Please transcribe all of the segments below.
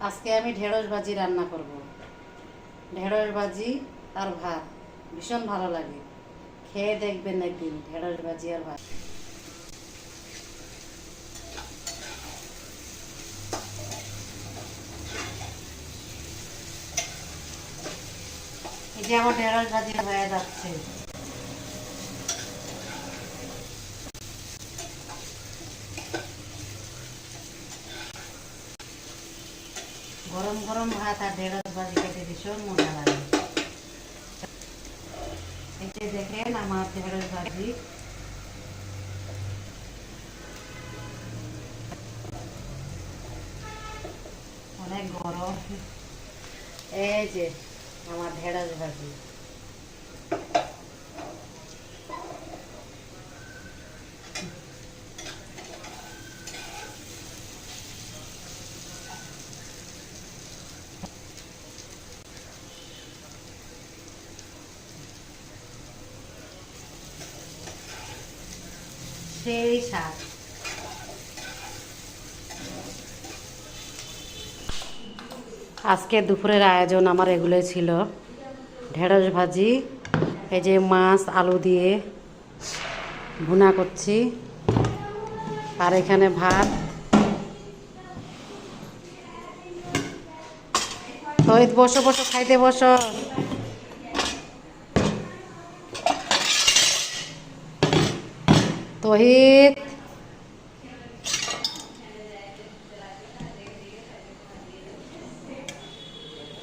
আজকে আমি ঢেঁড়স ভাজি রান্না করব। ঢেঁড়স ভাজি আর ভাত ভীষণ ভালো লাগে, খেয়ে দেখবেন একদিন ঢেঁড়স ভাজি আর ভাত। এই যে আমার ঢেঁড়স ভাজি হয়ে যাচ্ছে। গরম গরম ভাত আর ঢেঁড়স ভাজি খেতে ভীষণ মজা লাগে। এই যে দেখেন আমার ঢেঁড়স ভাজি অনেক গরম। এই যে আমার ঢেঁড়স ভাজি। সেই স্বাদ। আজকে দুপুরের আয়োজন আমার এগুলোই ছিল, ঢেঁড়স ভাজি, এই যে মাছ আলু দিয়ে ভুনা করছি, আর এখানে ভাত। তো বসো বসো, খাইতে বসো। তহিত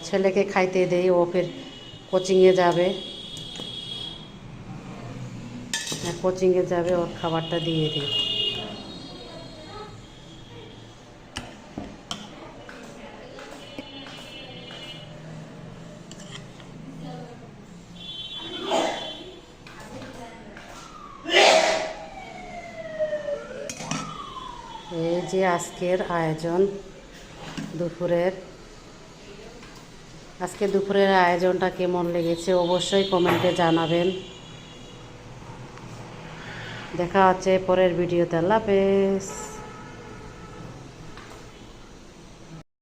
ছেলেকে খাইতে দেই, ও ফের কোচিংয়ে যাবে, কোচিংয়ে যাবে, ওর খাবারটা দিয়ে দিই। এই যে আজকের আয়োজন দুপুরের। আজকে দুপুরের আয়োজনটা কেমন লেগেছে অবশ্যই কমেন্টে জানাবেন। দেখা হচ্ছে পরের ভিডিওতে। আল্লাহ হাফেজ।